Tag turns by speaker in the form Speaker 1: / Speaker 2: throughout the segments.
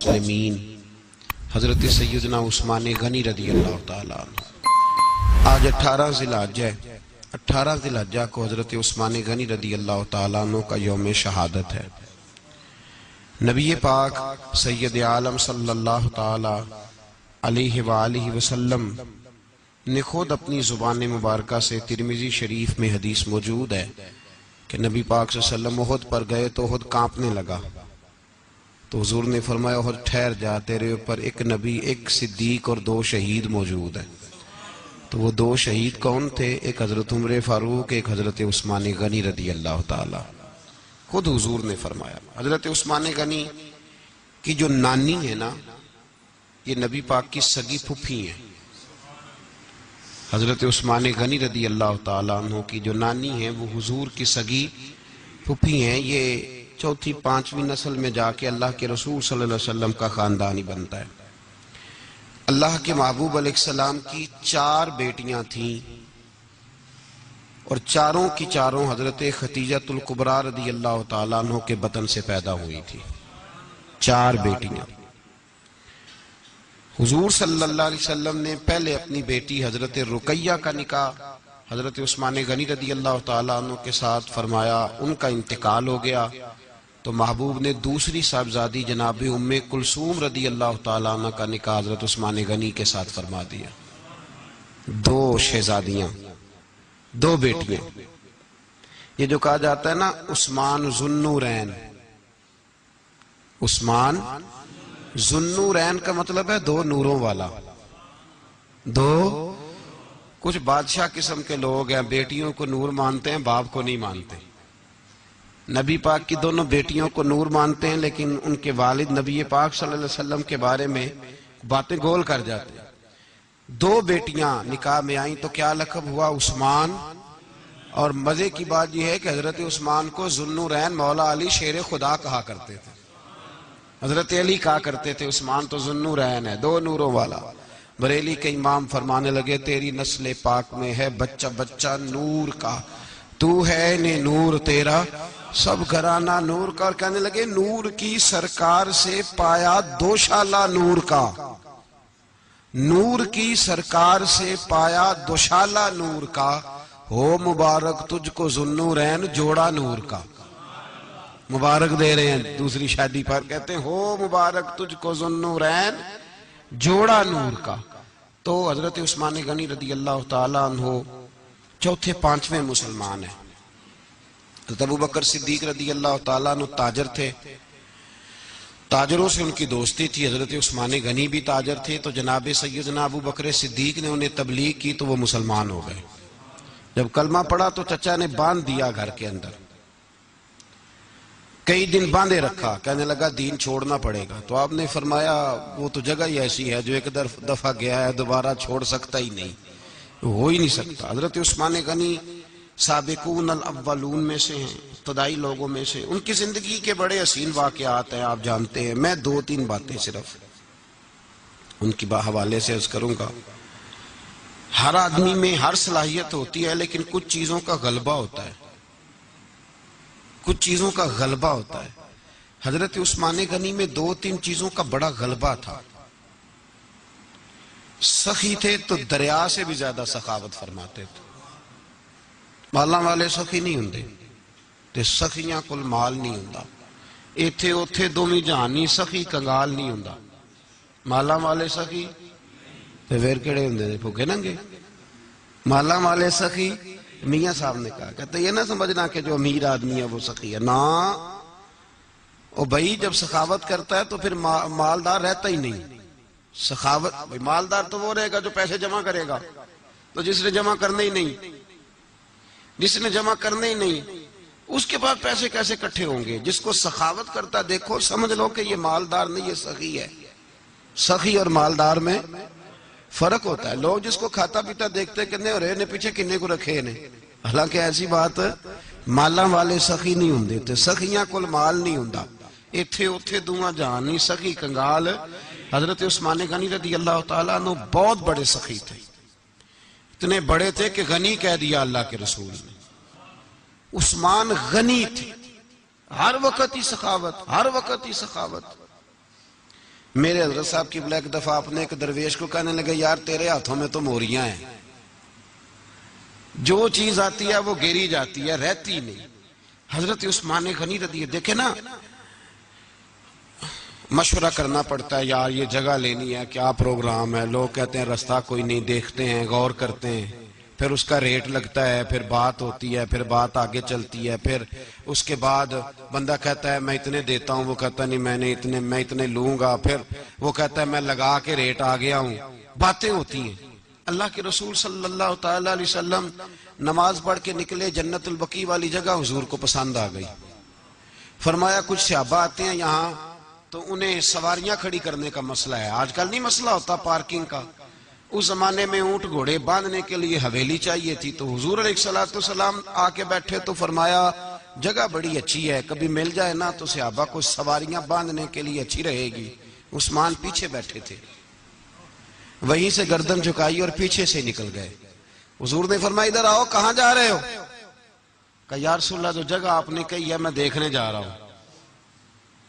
Speaker 1: مسلمین حضرت سیدنا عثمان غنی رضی اللہ تعالیٰ عنہ۔ آج 18 ذی الحجہ کو حضرت عثمان غنی رضی اللہ تعالیٰ عنہ کا یوم شہادت ہے۔ نبی پاک سید عالم صلی اللہ تعالیٰ علیہ وآلہ وسلم نے خود اپنی زبان مبارکہ سے ترمذی شریف میں حدیث موجود ہے کہ نبی پاک صلی اللہ علیہ وسلم احد پر گئے تو احد کانپنے لگا، تو حضور نے فرمایا احد ٹھہر جا، تیرے اوپر ایک نبی، ایک صدیق اور 2 شہید موجود ہیں۔ تو وہ 2 شہید کون تھے؟ ایک حضرت عمر فاروق، ایک حضرت عثمان غنی رضی اللہ تعالی۔ خود حضور نے فرمایا حضرت عثمان غنی کی جو نانی ہے نا، یہ نبی پاک کی سگی پھپھی ہیں۔ حضرت عثمان غنی رضی اللہ تعالیٰ عنہ کی جو نانی ہیں وہ حضور کی سگی پھپھی ہیں۔ یہ 4تھی 5ویں نسل میں جا کے اللہ کے رسول صلی اللہ علیہ وسلم کا خاندان ہی بنتا ہے۔ اللہ کے محبوب علیہ السلام کی 4 بیٹیاں تھیں اور چاروں کی چاروں حضرت خدیجۃ الکبریٰ رضی اللہ تعالیٰ عنہ کے بطن سے پیدا ہوئی تھی۔ 4 بیٹیاں۔ حضور صلی اللہ علیہ وسلم نے پہلے اپنی بیٹی حضرت رقیہ کا نکاح حضرت عثمان غنی رضی اللہ تعالیٰ عنہ کے ساتھ فرمایا، ان کا انتقال ہو گیا تو محبوب نے دوسری صاحبزادی جناب ام کلثوم رضی اللہ تعالیٰ عنہ کا نکاح حضرت عثمان غنی کے ساتھ فرما دیا۔ 2 شہزادیاں، 2 بیٹیاں۔ یہ جو کہا جاتا ہے نا عثمان ذو النورین، عثمان ذو النورین کا مطلب ہے 2 نوروں والا۔ 2 کچھ بادشاہ قسم کے لوگ ہیں، بیٹیوں کو نور مانتے ہیں، باپ کو نہیں مانتے۔ نبی پاک کی دونوں بیٹیوں کو نور مانتے ہیں، لیکن ان کے والد نبی پاک صلی اللہ علیہ وسلم کے بارے میں باتیں گول کر جاتے ہیں۔ 2 بیٹیاں نکاح میں آئیں تو کیا لقب ہوا؟ عثمان۔ اور مزے کی بات یہ ہے کہ حضرت عثمان کو ذو النورین مولا علی شیر خدا کہا کرتے تھے، حضرت علی کہا کرتے تھے عثمان تو ذو النورین ہے، 2 نوروں والا۔ بریلی کے امام فرمانے لگے تیری نسل پاک میں ہے بچہ بچہ نور کا، تو ہے نے نور تیرا سب گھرانہ نور کا۔ اور کہنے لگے نور کی سرکار سے پایا 2 شالہ نور کا، نور کی سرکار سے پایا 2 شالہ نور کا، ہو مبارک تجھ کو ذو النورین جوڑا نور کا۔ مبارک دے رہے ہیں دوسری شادی پر، کہتے ہیں ہو مبارک تجھ کو ذو النورین جوڑا نور کا۔ تو حضرت عثمان غنی رضی اللہ تعالیٰ عنہ 4تھے 5ویں مسلمان ہیں۔ حضرت ابو بکر صدیق رضی اللہ تعالیٰ عنہ تاجر تھے، تاجروں سے ان کی دوستی تھی۔ حضرت عثمان غنی بھی تاجر تھے، تو جناب سیدنا ابو بکر صدیق نے انہیں تبلیغ کی تو وہ مسلمان ہو گئے۔ جب کلمہ پڑھا تو چچا نے باندھ دیا گھر کے اندر، کئی دن باندھے رکھا، کہنے لگا دین چھوڑنا پڑے گا۔ تو آپ نے فرمایا وہ تو جگہ ہی ایسی ہے جو ایک دفعہ گیا ہے دوبارہ چھوڑ سکتا ہی نہیں، ہو ہی نہیں سکتا۔ حضرت عثمان غنی سابقون الاولون میں سے ہیں، ابتدائی لوگوں میں سے۔ ان کی زندگی کے بڑے حسین واقعات ہیں، آپ جانتے ہیں۔ میں 2-3 باتیں صرف ان کی حوالے سے عرض کروں گا۔ ہر آدمی میں ہر صلاحیت ہوتی ہے، لیکن کچھ چیزوں کا غلبہ ہوتا ہے، کچھ چیزوں کا غلبہ ہوتا ہے۔ حضرت عثمان غنی میں 2-3 چیزوں کا بڑا غلبہ تھا۔ سخی تھے تو دریا سے بھی زیادہ سخاوت فرماتے تھے۔ مالاں والے سخی نہیں ہوندے تے سخیاں کل مال نہیں ہوندا، ایتھے اوتھے دومی جہانی سخی کنگال نہیں ہوندا۔ مالاں والے سخی تے پھر کیڑے ہوندے نے؟ بھوکے ننگے۔ مالاں والے سخی میاں صاحب نے کہا، کہتے یہ نہ سمجھنا کہ جو امیر آدمی ہے وہ سخی ہے، نا او بھائی جب سخاوت کرتا ہے تو پھر مالدار رہتا ہی نہیں۔ سخاوت مالدار تو وہ رہے گا جو پیسے جمع کرے گا، تو جس نے جمع کرنے ہی نہیں، جس نے جمع کرنے ہی نہیں اس کے پاس پیسے کیسے کٹھے ہوں گے؟ جس کو سخاوت کرتا دیکھو سمجھ لو کہ یہ مالدار نہیں، یہ سخی ہے۔ سخی اور مالدار میں فرق ہوتا ہے۔ لوگ جس کو کھاتا پیتا دیکھتے کہنے اور نے پیچھے کنے کو رکھے نے، حالانکہ ایسی بات مالاں والے سخی نہیں ہوندے تے سخیاں کل مال نہیں ہوندا، ایتھے اوتھے دوواں جہان نہیں سخی کنگال۔ حضرت عثمان غنی رضی اللہ تعالیٰ عنہ بہت بڑے سخی تھے، اتنے بڑے تھے کہ غنی کہہ دیا اللہ کے رسول نے۔ عثمان غنی تھے، ہر وقت ہی سخاوت، ہر وقت ہی سخاوت۔ میرے حضرت صاحب کی ایک دفعہ اپنے ایک درویش کو کہنے لگے یار تیرے ہاتھوں میں تو موریاں ہیں، جو چیز آتی ہے وہ گری جاتی ہے، رہتی نہیں۔ حضرت عثمان غنی رضی دیکھیں نا، مشورہ کرنا پڑتا ہے، یار یہ جگہ لینی ہے، کیا پروگرام ہے، لوگ کہتے ہیں رستہ کوئی نہیں، دیکھتے ہیں، غور کرتے ہیں، پھر اس کا ریٹ لگتا ہے، پھر بات ہوتی ہے، پھر بات آگے چلتی ہے، پھر اس کے بعد بندہ کہتا ہے میں اتنے دیتا ہوں، وہ کہتا نہیں میں اتنے لوں گا، پھر وہ کہتا ہے میں لگا کے ریٹ آ گیا ہوں، باتیں ہوتی ہیں۔ اللہ کے رسول صلی اللہ تعالی علیہ وسلم نماز پڑھ کے نکلے، جنت البقیع والی جگہ حضور کو پسند آ گئی۔ فرمایا کچھ صحابہ آتے ہیں یہاں تو انہیں سواریاں کھڑی کرنے کا مسئلہ ہے، آج کل نہیں مسئلہ ہوتا پارکنگ کا، اس زمانے میں اونٹ گھوڑے باندھنے کے لیے حویلی چاہیے تھی، تو حضور علیہ السلام آ کے بیٹھے تو فرمایا جگہ بڑی اچھی ہے، کبھی مل جائے نا تو صحابہ کو سواریاں باندھنے کے لیے اچھی رہے گی۔ عثمان پیچھے بیٹھے تھے، وہیں سے گردن جھکائی اور پیچھے سے نکل گئے۔ حضور نے فرمایا ادھر آؤ، کہاں جا رہے ہو؟ کہا یا رسول اللہ جو جگہ آپ نے کہی ہے میں دیکھنے جا رہا ہوں۔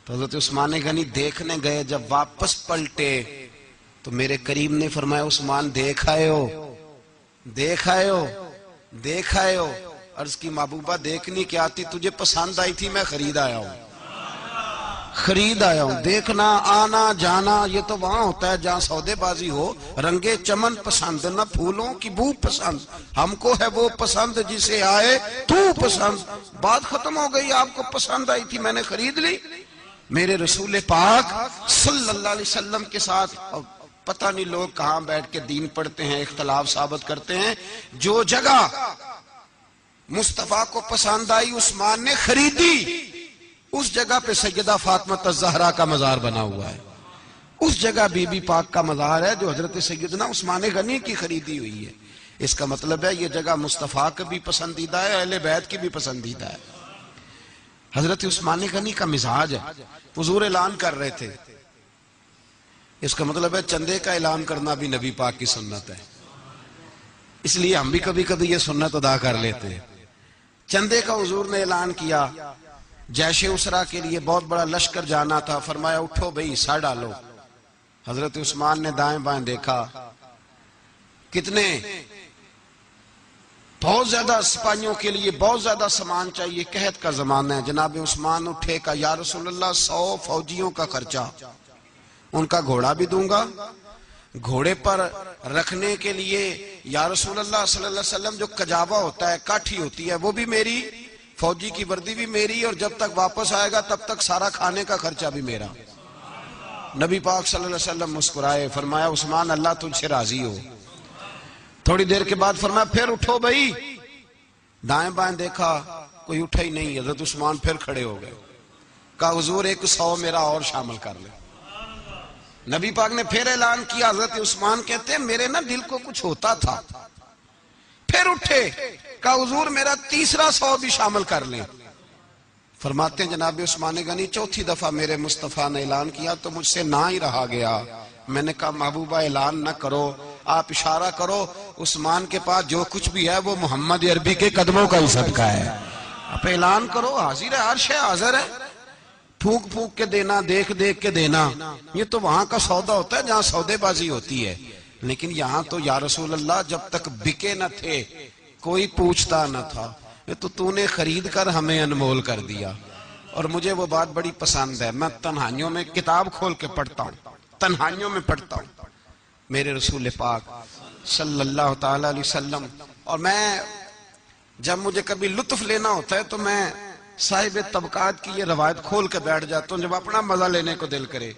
Speaker 1: تو حضرت عثمان غنی دیکھنے گئے، جب واپس پلٹے تو میرے کریم نے فرمایا عثمان دیکھ آئے ہو؟ عرض کی محبوبہ دیکھنی کیا آتی، تجھے پسند آئی تھی، میں خرید آیا ہوں۔ دیکھنا آنا جانا یہ تو وہاں ہوتا ہے جہاں سودے بازی ہو، رنگے چمن پسند نہ پھولوں کی بو پسند، ہم کو ہے وہ پسند جسے آئے تو پسند، بات ختم ہو گئی، آپ کو پسند آئی تھی میں نے خرید لی۔ میرے رسول پاک صلی اللہ علیہ وسلم کے ساتھ پتہ نہیں لوگ کہاں بیٹھ کے دین پڑھتے ہیں، اختلاف ثابت کرتے ہیں، جو جگہ مصطفیٰ کو پسند آئی عثمان نے خریدی، اس جگہ پہ سیدہ فاطمہ الزہرا کا مزار بنا ہوا ہے، اس جگہ بی بی پاک کا مزار ہے جو حضرت سیدنا عثمان غنی کی خریدی ہوئی ہے۔ اس کا مطلب ہے یہ جگہ مصطفیٰ کا بھی پسندیدہ ہے، اہل بیت کی بھی پسندیدہ ہے۔ حضرت عثمان غنی کا مزاج ہے، حضور اعلان کر رہے تھے، اس کا مطلب ہے چندے کا اعلان کرنا بھی نبی پاک کی سنت ہے، اس لیے ہم بھی کبھی کبھی یہ سنت ادا کر لیتے ہیں۔ چندے کا حضور نے اعلان کیا، جیش اسرا کے لیے بہت بڑا لشکر جانا تھا، فرمایا اٹھو بھئی حصہ ڈالو۔ حضرت عثمان نے دائیں بائیں دیکھا، کتنے بہت زیادہ سپاہیوں کے لیے بہت زیادہ سامان چاہیے، قحط کا زمانہ ہے۔ جناب عثمان اٹھے کا یا رسول اللہ 100 فوجیوں کا خرچہ، ان کا گھوڑا بھی دوں گا، گھوڑے پر رکھنے کے لیے یا رسول اللہ صلی اللہ علیہ وسلم جو کجاوہ ہوتا ہے، کاٹھی ہوتی ہے، وہ بھی میری، فوجی کی وردی بھی میری، اور جب تک واپس آئے گا تب تک سارا کھانے کا خرچہ بھی میرا۔ نبی پاک صلی اللہ علیہ وسلم مسکرائے، فرمایا عثمان اللہ تجھ سے راضی ہو۔ تھوڑی دیر کے بعد فرمایا پھر اٹھو بھئی، دائیں بائیں دیکھا کوئی اٹھا ہی نہیں، حضرت عثمان پھر کھڑے ہو گئے، کہا حضور 100 میرا اور شامل کر لے۔ نبی پاک نے پھر اعلان کیا، حضرت عثمان کہتے ہیں میرے نا دل کو کچھ ہوتا تھا، پھر اٹھے، کہا حضور میرا تیسرا 100 بھی شامل کر لیں۔ فرماتے ہیں جناب عثمان غنی چوتھی دفعہ میرے مصطفیٰ نے اعلان کیا تو مجھ سے نہ ہی رہا گیا، میں نے کہا محبوبہ اعلان نہ کرو، آپ اشارہ کرو، عثمان کے پاس جو کچھ بھی ہے وہ محمد عربی کے قدموں کا ہی صدقہ ہے، آپ اعلان کرو، حاضر ہے، ہر شے حاضر ہے، پھونک پھونک کے دینا، دیکھ دیکھ کے دینا، یہ تو وہاں کا سودا ہوتا ہے جہاں سودے بازی ہوتی ہے، لیکن یہاں تو یا رسول اللہ جب تک بکے نہ تھے کوئی پوچھتا نہ تھا، تو نے خرید کر ہمیں انمول کر دیا۔ اور مجھے وہ بات بڑی پسند ہے، میں تنہائیوں میں کتاب کھول کے پڑھتا ہوں، تنہائیوں میں پڑھتا ہوں میرے رسول پاک صلی اللہ تعالی علیہ وسلم، اور میں جب مجھے کبھی لطف لینا ہوتا ہے تو میں صاحب طبقات کی یہ روایت کھول کے بیٹھ جاتا ہوں جب اپنا مزہ لینے کو دل کرے۔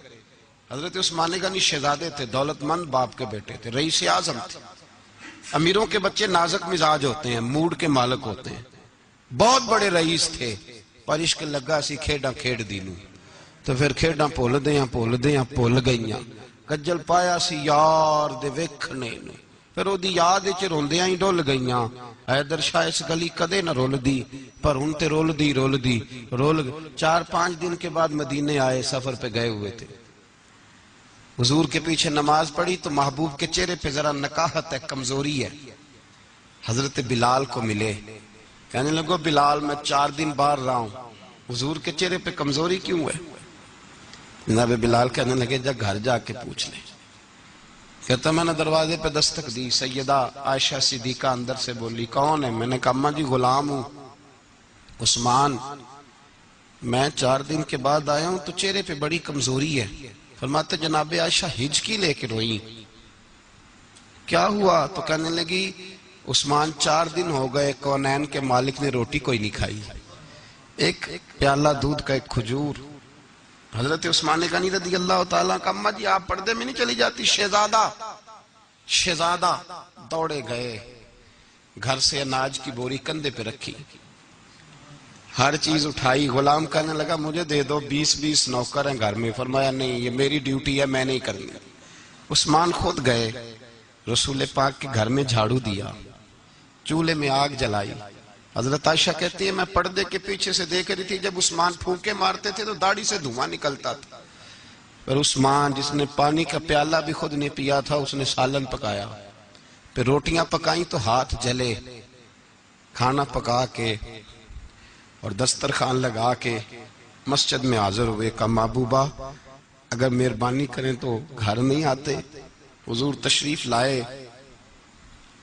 Speaker 1: حضرت عثمان غنی شہزادے تھے، دولت مند باپ کے بیٹے تھے، رئیس اعظم تھے۔ امیروں کے بچے نازک مزاج ہوتے ہیں، موڈ کے مالک ہوتے ہیں، بہت بڑے رئیس تھے، پر عشق لگا سی کھیڈاں کھیڈ دینوں، تو پھر کھیڈاں پھول گئیاں، کجل پایا سی یار دے ویکھنے نوں، پھر او دی یاد وچ روندیاں ہی ڈول گئیاں، حیدر شاہ اس گلی کدے نہ رول دی، پر ہن تے رول دی 4-5 دن کے بعد مدینے آئے، سفر پہ گئے ہوئے تھے، حضور کے پیچھے نماز پڑھی تو محبوب کے چہرے پہ ذرا نکاہت ہے، کمزوری ہے، حضرت بلال کو ملے، کہنے لگو بلال میں 4 دن باہر رہا ہوں، حضور کے چہرے پہ کمزوری کیوں ہے؟ جناب بلال کہنے لگے جا گھر جا کے پوچھ لیں. کہتا میں نے دروازے پہ دستک دی، سیدہ عائشہ صدیقہ اندر سے بولی کون ہے؟ میں نے کہا اماں جی غلام ہوں عثمان، میں 4 دن کے بعد آیا ہوں تو چہرے پہ بڑی کمزوری ہے. فرماتے جناب عائشہ ہجکی لے کے روئی. کیا ہوا؟ تو کہنے لگی عثمان 4 دن ہو گئے کونین کے مالک نے روٹی کوئی نہیں کھائی، ایک پیالہ دودھ کا ایک کھجور. حضرت عثمان غنی رضی اللہ تعالیٰ کا اماں جی آپ پردے میں نہیں چلی جاتی؟ شہزادہ دوڑے گئے، گھر سے اناج کی بوری کندھے پہ رکھی، ہر چیز اٹھائی. غلام کہنے لگا مجھے دے دو، 20 نوکر ہیں گھر میں. فرمایا نہیں یہ میری ڈیوٹی ہے، میں نہیں کرنی. عثمان خود گئے، رسول پاک کے گھر میں جھاڑو دیا، چولہے میں آگ جلائی. حضرت عائشہ کہتی ہے میں پردے کے پیچھے سے دیکھ رہی تھی، جب عثمان پھونکے مارتے تھے تو داڑھی سے دھواں نکلتا تھا. پھر عثمان جس نے پانی کا پیالہ بھی خود نہیں پیا تھا، اس نے سالن پکایا، پھر روٹیاں پکائیں تو ہاتھ جلے. کھانا پکا کے اور دسترخوان لگا کے مسجد میں حاضر ہوئے. کہا محبوبہ اگر مہربانی کریں تو گھر نہیں آتے؟ حضور تشریف لائے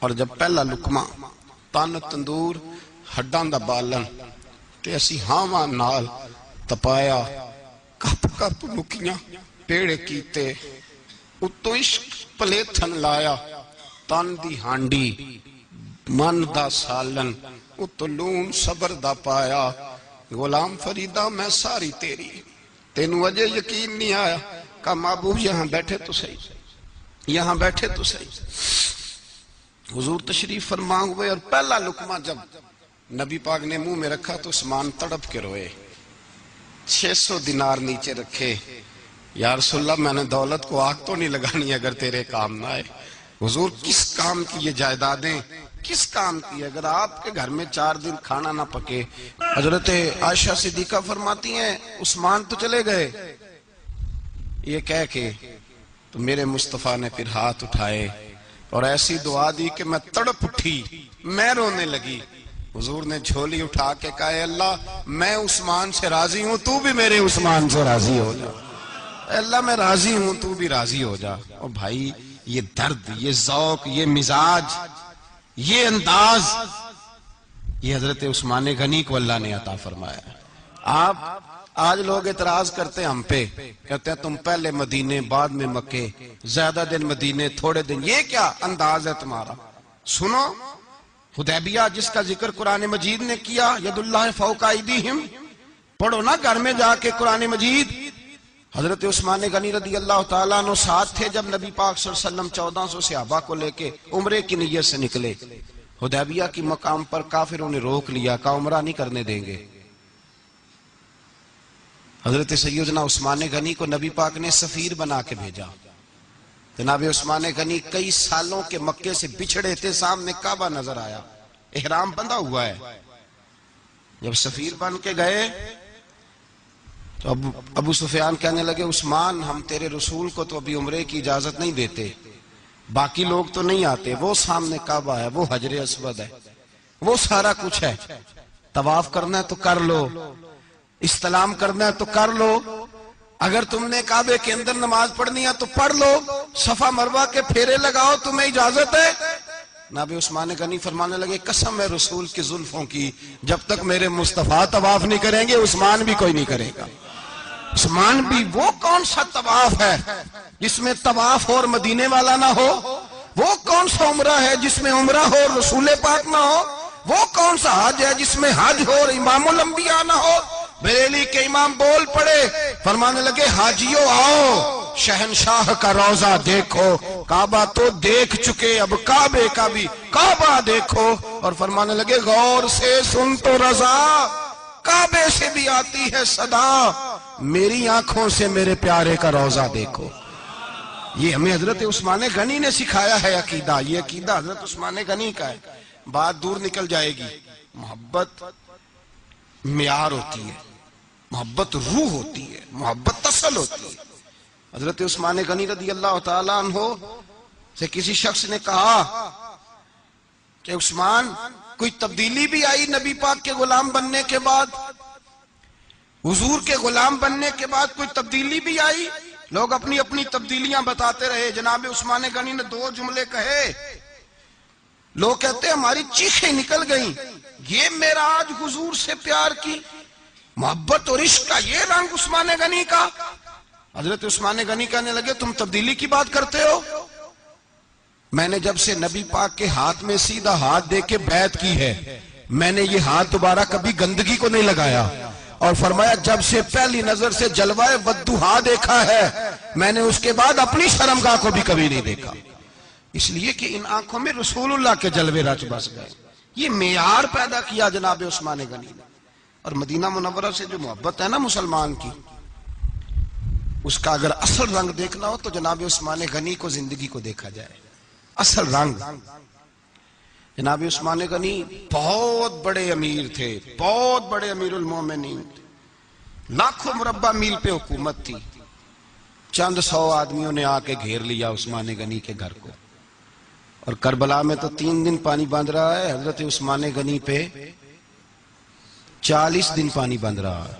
Speaker 1: اور جب پہلا لقمہ تن تندور ہڈاں دا بالن تے اسی ہاواں نال تپایا، کپ کپ مکیاں پیڑے کیتے، اتوں عشق پلیتھن لایا، تن دی ہانڈی من دا سالن، اتوں لون صبر دا پایا. غلام فریدہ میں ساری تیری، تینوں اجے یقین نہیں آیا. کہا محبوب یہاں بیٹھے تو صحیح، یہاں بیٹھے تو صحیح. حضور تشریف فرما ہوئے اور پہلا لقمہ جب نبی پاک نے منہ میں رکھا تو عثمان تڑپ کے روئے. 600 دینار نیچے رکھے. یا رسول اللہ میں نے دولت کو آگ تو نہیں لگانی اگر تیرے کام نہ آئے. حضور کس کام کی یہ جائیدادیں، کس کام کی؟ اگر آپ کے گھر میں 4 دن کھانا نہ پکے. حضرت عائشہ صدیقہ فرماتی ہیں عثمان تو چلے گئے، یہ کہہ کے تو میرے مصطفیٰ نے پھر ہاتھ اٹھائے اور ایسی دعا دی کہ میں تڑپ اٹھی، میں رونے لگی. حضور نے جھولی اٹھا کے کہا اے اللہ میں عثمان سے راضی ہوں، تو بھی میرے عثمان سے راضی ہو جا. اے اللہ میں راضی ہوں، تو بھی راضی ہو جا. اور بھائی یہ درد، یہ ذوق، یہ مزاج، یہ انداز، یہ حضرت عثمان غنی کو اللہ نے عطا فرمایا. آپ آج لوگ اعتراض کرتے ہیں ہم پہ، کہتے ہیں تم پہلے مدینے بعد میں مکے، زیادہ دن مدینے تھوڑے دن. یہ کیا انداز ہے تمہارا؟ سنو حدیبیہ جس کا ذکر قرآن مجید نے کیا، ید اللہ فوق ایدیہم، پڑھو نا گھر میں جا کے قرآن مجید. حضرت عثمان غنی رضی اللہ تعالیٰ عنہ ساتھ تھے جب نبی پاک صلی اللہ علیہ وسلم 1400 صحابہ کو لے کے عمرے کی نیت سے نکلے. حدیبیہ کی مقام پر کافروں نے روک لیا، کہا عمرہ نہیں کرنے دیں گے. حضرت سیدنا عثمان غنی کو نبی پاک نے سفیر بنا کے بھیجا. جناب عثمان غنی کئی سالوں کے مکے سے بچھڑے تھے، سامنے کعبہ نظر آیا، احرام بندھا ہوا ہے. جب سفیر بن کے گئے تو ابو سفیان کہنے لگے عثمان ہم تیرے رسول کو تو ابھی عمرے کی اجازت نہیں دیتے، باقی لوگ تو نہیں آتے، وہ سامنے کعبہ ہے، وہ حجر اسود ہے، وہ سارا کچھ ہے، طواف کرنا ہے تو کر لو، استلام کرنا ہے تو کر لو، اگر تم نے کعبے کے اندر نماز پڑھنی ہے تو پڑھ لو، صفا مروہ کے پھیرے لگاؤ، تمہیں اجازت ہے. نبی عثمان غنی فرمانے لگے قسم ہے رسول کی زلفوں کی، جب تک میرے مصطفیٰ طواف نہیں کریں گے عثمان بھی کوئی نہیں کرے گا. عثمان بھی وہ کون سا طواف ہے جس میں طواف اور مدینے والا نہ ہو؟ وہ کون سا عمرہ ہے جس میں عمرہ ہو اور رسول پاک نہ ہو؟ وہ کون سا حج ہے جس میں حج ہو اور امام الانبیاء نہ ہو؟ بریلی کے امام بول پڑے، فرمانے لگے حاجیوں آؤ شہنشاہ کا روضہ دیکھو، کعبہ تو دیکھ چکے اب کعبے کا بھی کعبہ دیکھو. اور فرمانے لگے غور سے سن تو رضا، کعبے سے بھی آتی ہے صدا، میری آنکھوں سے میرے پیارے کا روضہ دیکھو. یہ ہمیں حضرت عثمان غنی نے سکھایا ہے عقیدہ، یہ عقیدہ حضرت عثمان غنی کا ہے. بات دور نکل جائے گی. محبت معیار ہوتی ہے، محبت روح ہوتی ہے، محبت اصل ہوتی ہے. حضرت عثمان غنی رضی اللہ تعالیٰ عنہ سے کسی شخص نے کہا کہ عثمان کوئی تبدیلی بھی آئی نبی پاک کے غلام بننے کے بعد؟ حضور کے غلام بننے کے بعد کوئی تبدیلی بھی آئی؟ لوگ اپنی اپنی تبدیلیاں بتاتے رہے. جناب عثمان غنی نے 2 جملے کہے، لوگ کہتے ہیں ہماری چیخیں نکل گئیں. یہ معراج حضور سے پیار کی محبت اور عشق کا یہ رنگ عثمان غنی کا. حضرت عثمان غنی کہنے لگے تم تبدیلی کی بات کرتے ہو؟ میں نے جب سے نبی پاک کے ہاتھ میں سیدھا ہاتھ دے کے بیعت کی ہے، میں نے یہ ہاتھ دوبارہ کبھی گندگی کو نہیں لگایا. اور فرمایا جب سے پہلی نظر سے جلوہ والضحیٰ دیکھا ہے، میں نے اس کے بعد اپنی شرمگاہ کو بھی کبھی نہیں دیکھا. اس لیے کہ ان آنکھوں میں رسول اللہ کے جلوے رچ بس گئے. یہ معیار پیدا کیا جناب عثمان غنی نے. اور مدینہ منورہ سے جو محبت ہے نا مسلمان کی، اس کا اگر اصل رنگ دیکھنا ہو تو جناب عثمان غنی کو زندگی کو دیکھا جائے. اصل رنگ. جناب عثمان غنی بہت بڑے امیر تھے، بہت بڑے امیر المومنین. لاکھوں مربع میل پہ حکومت تھی. چند 100 آدمیوں نے آ کے گھیر لیا عثمان غنی کے گھر کو. اور کربلا میں تو 3 دن پانی بند رہا ہے، حضرت عثمان غنی پہ 40 دن پانی بند رہا ہے.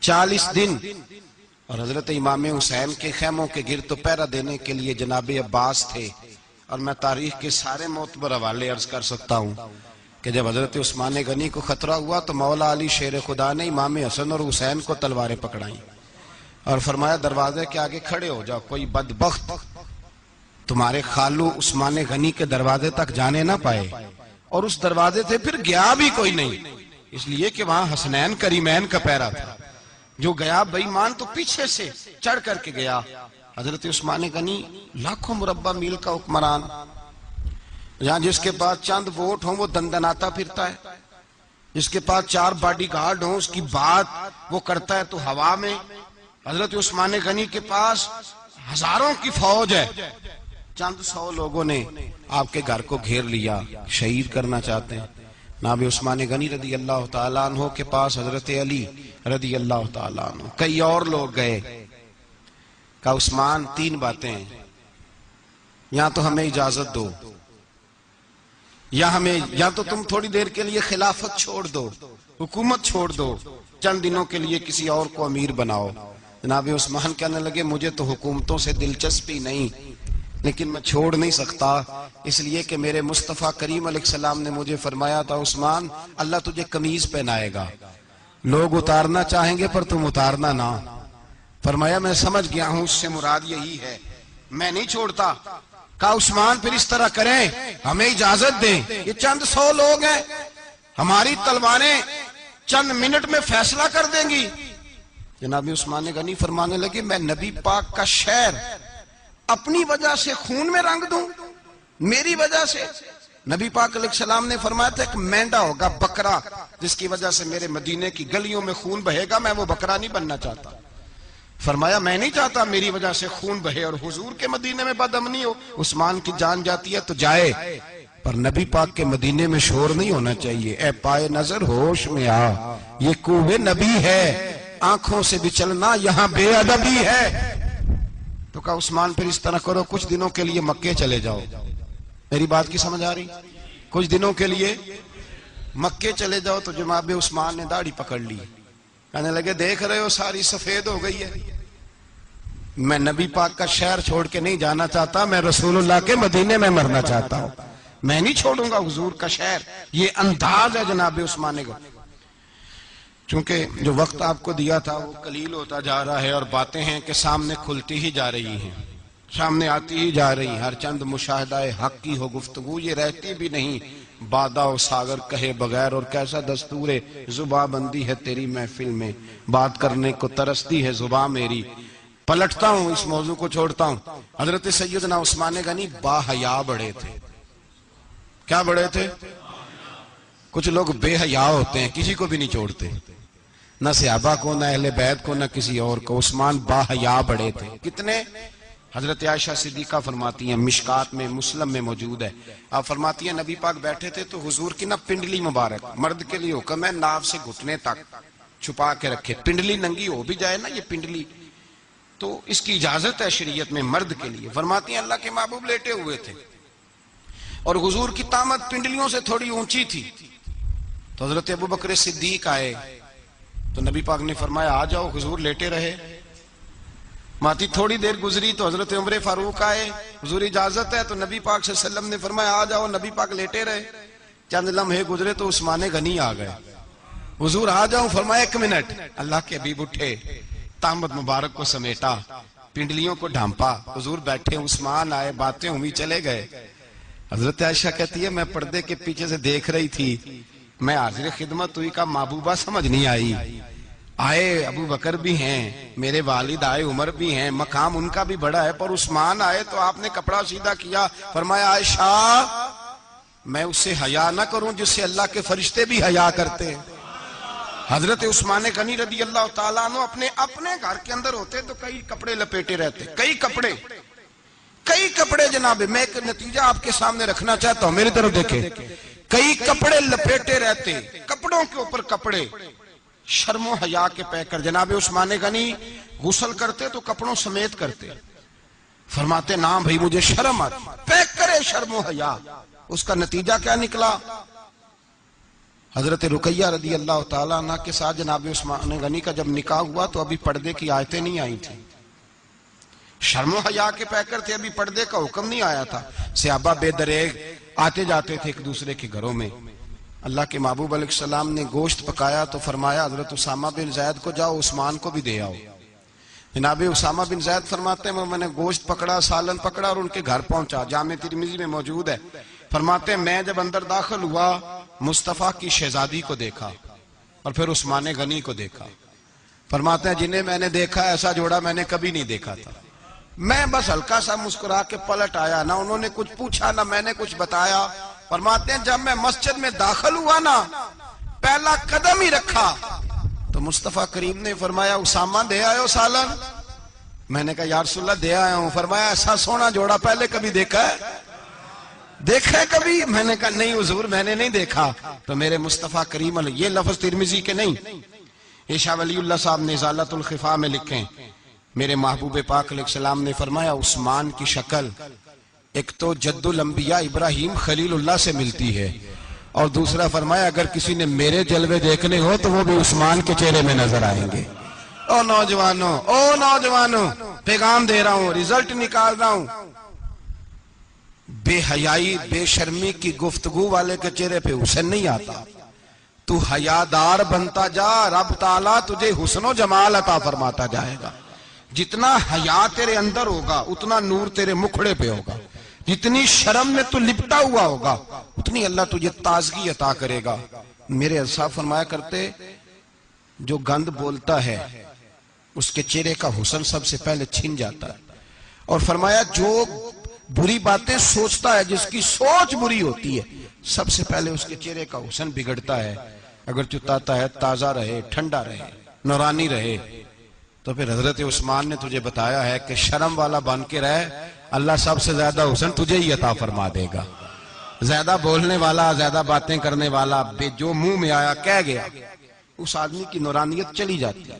Speaker 1: 40 دن. اور حضرت امام حسین کے خیموں کے گرد تو پہرا دینے کے لیے جناب عباس تھے. اور میں تاریخ کے سارے معتبر حوالے عرض کر سکتا ہوں کہ جب حضرت عثمان غنی کو خطرہ ہوا تو مولا علی شیر خدا نے امام حسن اور حسین کو تلواریں پکڑائیں اور فرمایا دروازے کے آگے کھڑے ہو جاؤ، کوئی بدبخت تمہارے خالو عثمان غنی کے دروازے تک جانے نہ پائے. اور اس دروازے سے پھر گیا بھی کوئی نہیں، اس لیے کہ وہاں حسنین کریمین کا پہرا تھا. جو گیا بے ایمان تو پیچھے سے چڑھ کر کے گیا. حضرت عثمان غنی لاکھوں مربع میل کا حکمران، جہاں جس کے پاس چند ووٹ ہوں وہ دندناتا پھرتا ہے، جس کے پاس 4 باڈی گارڈ ہوں اس کی بات وہ کرتا ہے تو ہوا میں. حضرت عثمان غنی کے پاس ہزاروں کی فوج ہے. چند 100 لوگوں نے آپ کے گھر کو گھیر لیا، شہید کرنا چاہتے ہیں. جناب عثمان غنی رضی اللہ تعالیٰ عنہ کے پاس حضرت علی رضی اللہ تعالیٰ عنہ کئی اور لوگ گئے. کہا عثمان 3 باتیں ہیں، یہاں تو ہمیں اجازت دو، یا تو تم تھوڑی دیر کے لیے خلافت چھوڑ دو، حکومت چھوڑ دو، چند دنوں کے لیے کسی اور کو امیر بناؤ. جناب عثمان کہنے لگے مجھے تو حکومتوں سے دلچسپی نہیں، لیکن میں چھوڑ نہیں سکتا، اس لیے کہ میرے مصطفیٰ کریم علیہ السلام نے مجھے فرمایا تھا عثمان اللہ تجھے قمیض پہنائے گا، لوگ اتارنا چاہیں گے پر تم اتارنا نہ. فرمایا میں سمجھ گیا ہوں اس سے مراد یہی ہے، میں نہیں چھوڑتا. کہا عثمان پھر اس طرح کریں، ہمیں اجازت دیں، یہ چند 100 لوگ ہیں، ہماری تلواریں چند منٹ میں فیصلہ کر دیں گی. جناب عثمان غنی فرمانے لگے میں نبی پاک کا شہر اپنی وجہ سے خون میں رنگ دوں؟ میری وجہ سے؟ نبی پاک علیہ السلام نے فرمایا تھا ایک مینڈا ہوگا بکرا جس کی وجہ سے میرے مدینے کی گلیوں میں خون بہے گا، میں وہ بکرا نہیں بننا چاہتا. فرمایا میں نہیں چاہتا میری وجہ سے خون بہے اور حضور کے مدینے میں بدامنی ہو. عثمان کی جان جاتی ہے تو جائے، پر نبی پاک کے مدینے میں شور نہیں ہونا چاہیے. اے پائے نظر ہوش میں آ، یہ کوہ نبی ہے، آنکھوں سے بھی چلنا یہاں بے ادبی ہے. تو کہا عثمان پھر اس طرح کرو کچھ دنوں کے لیے مکے چلے جاؤ. میری بات کی سمجھ آ رہی؟ کچھ دنوں کے لیے مکے چلے جاؤ. تو جناب عثمان نے داڑھی پکڑ لی، کہنے لگے دیکھ رہے ہو ساری سفید ہو گئی ہے، میں نبی پاک کا شہر چھوڑ کے نہیں جانا چاہتا، میں رسول اللہ کے مدینے میں مرنا چاہتا ہوں، میں نہیں چھوڑوں گا حضور کا شہر. یہ انداز ہے جناب عثمان غنی. چونکہ جو وقت آپ کو دیا تھا وہ قلیل ہوتا جا رہا ہے اور باتیں ہیں کہ سامنے کھلتی ہی جا رہی ہیں، سامنے آتی ہی جا رہی ہیں. ہر چند مشاہدہ حق کی ہو گفتگو یہ رہتی بھی نہیں، بادہ و ساگر کہے بغیر. اور کیسا دستور زباں بندی ہے تیری محفل میں، بات کرنے کو ترستی ہے زباں میری. پلٹتا ہوں، اس موضوع کو چھوڑتا ہوں. حضرت سیدنا عثمان غنی با حیا بڑے تھے. کیا بڑے تھے؟ کچھ لوگ بے حیا ہوتے ہیں، کسی کو بھی نہیں چھوڑتے، نہ صحابہ کو، نہ اہل بیت کو، نہ کسی اور کو. عثمان با حیا بڑے تھے. کتنے؟ حضرت عائشہ صدیقہ فرماتی ہیں، مشکات میں مسلم میں موجود ہے، آپ فرماتی ہیں نبی پاک بیٹھے تھے تو حضور کی نا پنڈلی مبارک، مرد کے لیے حکم ہے ناف سے گھٹنے تک چھپا کے رکھے. پنڈلی ننگی ہو بھی جائے نا یہ پنڈلی تو اس کی اجازت ہے شریعت میں مرد کے لیے. فرماتی ہیں اللہ کے محبوب لیٹے ہوئے تھے اور حضور کی طامت پنڈلیوں سے تھوڑی اونچی تھی. تو حضرت ابو بکر صدیق آئے تو نبی پاک نے فرمایا آ جاؤ. حضور لیٹے رہے. ماتی تھوڑی دیر گزری تو حضرت عمر فاروق آئے. حضور اجازت ہے؟ تو نبی پاک صلی اللہ علیہ وسلم نے فرمایا آ جاؤ. نبی پاک لیٹے رہے. چند لمحے گزرے تو عثمان غنی آ گئے. حضور آ جاؤ. فرمایا 1 منٹ. اللہ کے حبیب اٹھے, تامت مبارک کو سمیٹا, پنڈلیوں کو ڈھانپا. حضور بیٹھے, عثمان آئے, باتیں ہوئی, چلے گئے. حضرت عائشہ کہتی ہے میں پردے کے پیچھے سے دیکھ رہی تھی, میں حاضر خدمت ہوئی, کا محبوبہ سمجھ نہیں آئی. آئے ابو بکر بھی ہیں, میرے والد آئے, عمر بھی ہیں, مقام ان کا بھی بڑا ہے, پر عثمان آئے تو آپ نے کپڑا سیدھا کیا. فرمایا عائشہ میں اس سے حیا نہ کروں جس سے اللہ کے فرشتے بھی حیا کرتے ہیں. حضرت عثمان غنی رضی اللہ تعالیٰ عنہ اپنے گھر کے اندر ہوتے تو کئی کپڑے لپیٹے رہتے, کئی کپڑے جناب. میں ایک نتیجہ آپ کے سامنے رکھنا چاہتا ہوں, میری طرف دیکھیں. کئی کپڑے لپیٹے رہتے, کپڑوں کے اوپر کپڑے, شرم و حیا کے پیکر. جناب عثمان غنی غسل کرتے تو کپڑوں سمیت کرتے. فرماتے نا بھائی مجھے شرم آتی, پیکر شرم و حیا. اس کا نتیجہ کیا نکلا؟ حضرت رقیہ رضی اللہ تعالیٰ عنہ کے ساتھ جناب عثمان غنی کا جب نکاح ہوا تو ابھی پردے کی آیتیں نہیں آئی تھیں. شرم و حیا کے پیکر تھے, ابھی پردے کا حکم نہیں آیا تھا. صحابہ بے دریغ آتے جاتے تھے ایک دوسرے کے گھروں میں. اللہ کے محبوب علیہ السلام نے گوشت پکایا تو فرمایا حضرت اسامہ بن زید کو جاؤ عثمان کو بھی دے آؤ. جناب اسامہ بن زید فرماتے ہیں میں نے گوشت پکڑا, سالن پکڑا اور ان کے گھر پہنچا. جامع ترمذی میں موجود ہے. فرماتے ہیں میں جب اندر داخل ہوا مصطفیٰ کی شہزادی کو دیکھا اور پھر عثمان غنی کو دیکھا. فرماتے ہیں جنہیں میں نے دیکھا ایسا جوڑا میں نے کبھی نہیں دیکھا تھا. میں بس ہلکا سا مسکرا کے پلٹ آیا, نہ انہوں نے کچھ پوچھا نہ میں نے کچھ بتایا. فرماتے ہیں جب میں مسجد میں داخل ہوا نا, پہلا قدم ہی رکھا تو مصطفیٰ کریم نے فرمایا اسامہ دے آئے ہو سالن؟ میں نے کہا یا رسول اللہ دے آیا ہوں. فرمایا ایسا سونا جوڑا پہلے کبھی دیکھا ہے؟ دیکھا ہے کبھی؟ میں نے کہا نہیں حضور میں نے نہیں دیکھا. تو میرے مصطفیٰ کریم علیہ, یہ لفظ ترمذی کے نہیں, یہ شاہ ولی اللہ صاحب نے ازالۃ الخفا میں لکھیں. میرے محبوب پاک علیہ السلام نے فرمایا عثمان کی شکل ایک تو جد الانبیاء ابراہیم خلیل اللہ سے ملتی ہے, اور دوسرا فرمایا اگر کسی نے میرے جلوے دیکھنے ہو تو وہ بھی عثمان کے چہرے میں نظر آئیں گے. او نوجوانوں پیغام دے رہا ہوں, ریزلٹ نکال رہا ہوں. بے حیائی بے شرمی کی گفتگو والے کے چہرے پہ حسن نہیں آتا. تو حیادار بنتا جا, رب تعالیٰ تجھے حسن و جمال عطا فرماتا جائے گا. جتنا حیا تیرے اندر ہوگا اتنا نور تیرے مکھڑے پہ ہوگا. جتنی شرم میں تو لپٹا ہوا ہوگا اتنی اللہ تجھے تازگی عطا کرے گا. میرے صاحب فرمایا کرتے جو گند بولتا ہے اس کے چہرے کا حسن سب سے پہلے چھن جاتا ہے. اور فرمایا جو بری باتیں سوچتا ہے, جس کی سوچ بری ہوتی ہے, سب سے پہلے اس کے چہرے کا حسن بگڑتا ہے. اگر چتاتا ہے تازہ رہے, ٹھنڈا رہے, نورانی رہے. تو پھر حضرت عثمان نے تجھے بتایا ہے کہ شرم والا بن کے رہے, اللہ سب سے زیادہ حسن تجھے ہی عطا فرما دے گا. زیادہ بولنے والا, زیادہ باتیں کرنے والا, جو منہ میں آیا کہہ گیا, اس آدمی کی نورانیت چلی جاتی ہے.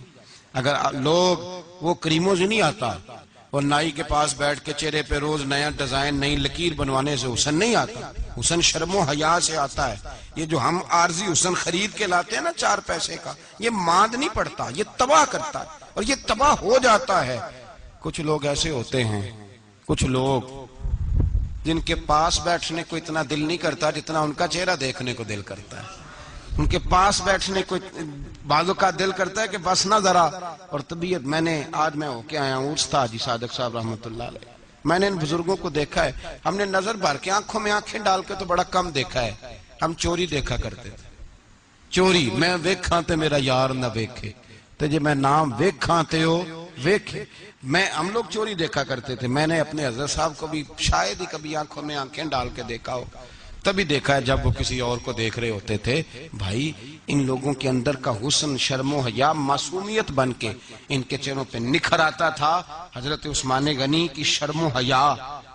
Speaker 1: اگر لوگ وہ کریموں سے نہیں آتا, اور نائی کے پاس بیٹھ کے چہرے پہ روز نیا ڈیزائن نئی لکیر بنوانے سے حسن نہیں آتا. حسن شرم و حیا سے آتا ہے. یہ جو ہم عارضی حسن خرید کے لاتے ہیں نا 4 پیسے کا, یہ ماند نہیں پڑتا, یہ تباہ کرتا ہے اور یہ تباہ ہو جاتا ہے. کچھ لوگ ایسے ہوتے ہیں, کچھ لوگ جن کے پاس بیٹھنے کو اتنا دل نہیں کرتا جتنا ان کا چہرہ دیکھنے کو دل کرتا ہے. ان کے پاس بیٹھنے کو بعضوں کا دل کرتا ہے کہ بس نہ ذرا. اور طبیعت آج میں ہو کے آیا ہوں استاد حاجی صادق صاحب رحمۃ اللہ علیہ. میں نے ان بزرگوں کو دیکھا ہے, ہم نے نظر بھر کے آنکھوں میں آنکھیں ڈال کے تو بڑا کم دیکھا ہے. ہم چوری دیکھا کرتے تھے, چوری. میں ویکھاں تے میرا یار نہ ویکھے, تے جے میں نام ویکھاں تے ہو ویکھے. ہم لوگ چوری دیکھا کرتے تھے. میں نے اپنے حضرت صاحب کو بھی شاید ہی کبھی آنکھوں میں آنکھیں ڈال کے دیکھا ہو, تبھی دیکھا ہے جب وہ کسی اور کو دیکھ رہے ہوتے تھے. بھائی ان لوگوں کے اندر کا حسن شرم و حیا معصومیت بن کے ان کے چہروں پہ نکھر آتا تھا. حضرت عثمان غنی کی شرم و حیا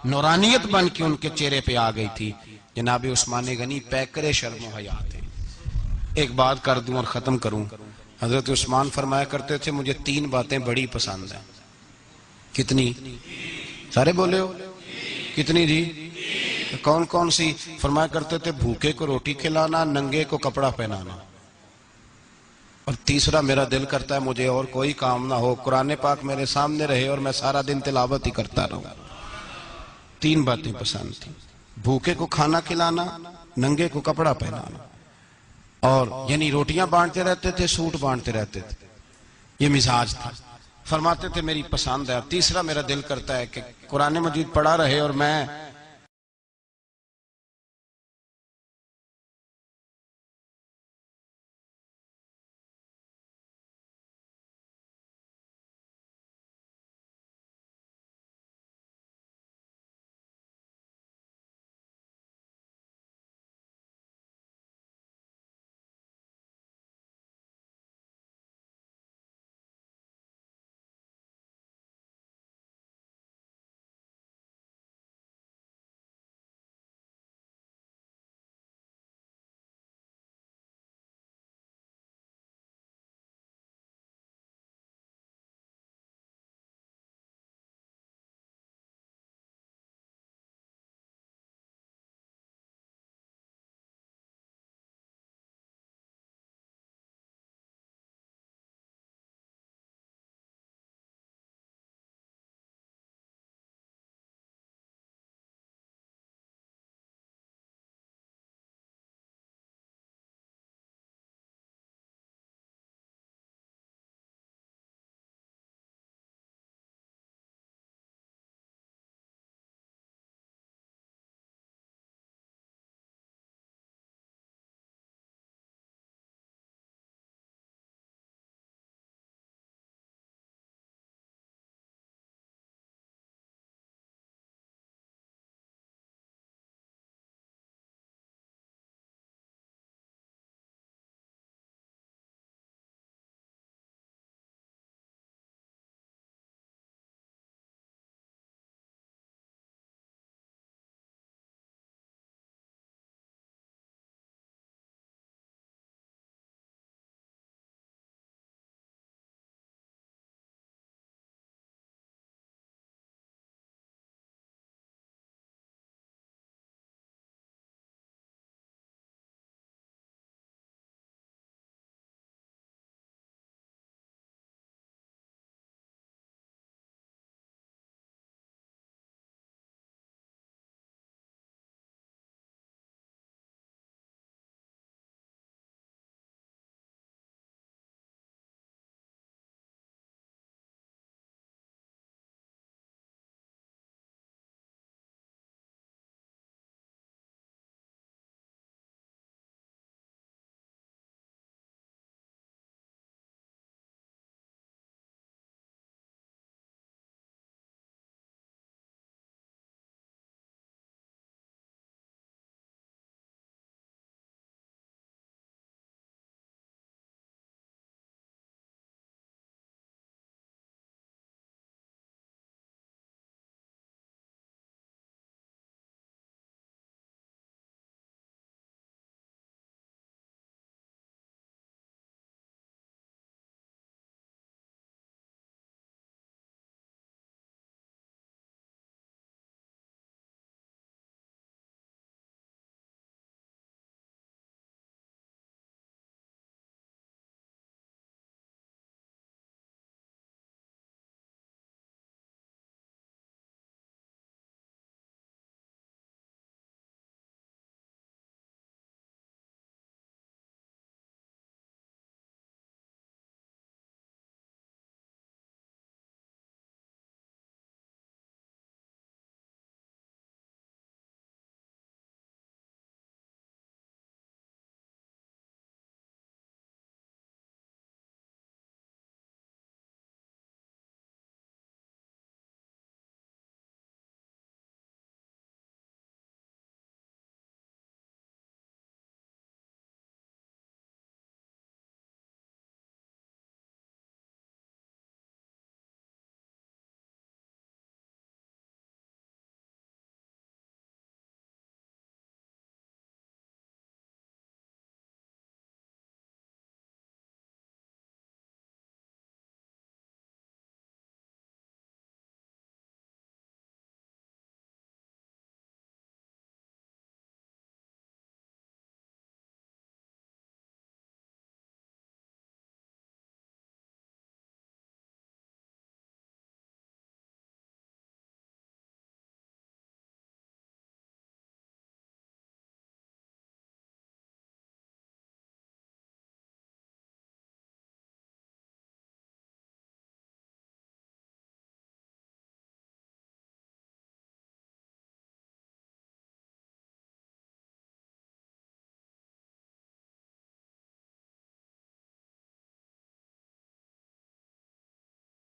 Speaker 1: نورانیت بن کے ان کے چہرے پہ آ گئی تھی. جناب عثمان غنی پیکرے شرم و حیا تھے. ایک بات کر دوں اور ختم کروں. حضرت عثمان فرمایا کرتے تھے مجھے 3 باتیں بڑی پسند ہیں. کتنی؟ سارے بولے ہو کتنی جی؟ کون کون سی؟ فرمایا کرتے تھے بھوکے کو روٹی کھلانا, ننگے کو کپڑا پہنانا. اور تیسرا میرا دل کرتا ہے مجھے اور کوئی کام نہ ہو، قرآن پاک میرے سامنے رہے اور میں سارا دن تلاوت ہی کرتا رہوں۔ تین باتیں پسند تھیں، بھوکے کو کھانا کھلانا، ننگے کو کپڑا پہنانا، اور یعنی روٹیاں بانٹتے رہتے تھے، سوٹ بانٹتے رہتے تھے، یہ مزاج تھا۔ فرماتے تھے میری پسند ہے۔ تیسرا میرا دل کرتا ہے کہ قرآن مجید پڑھا رہے اور میں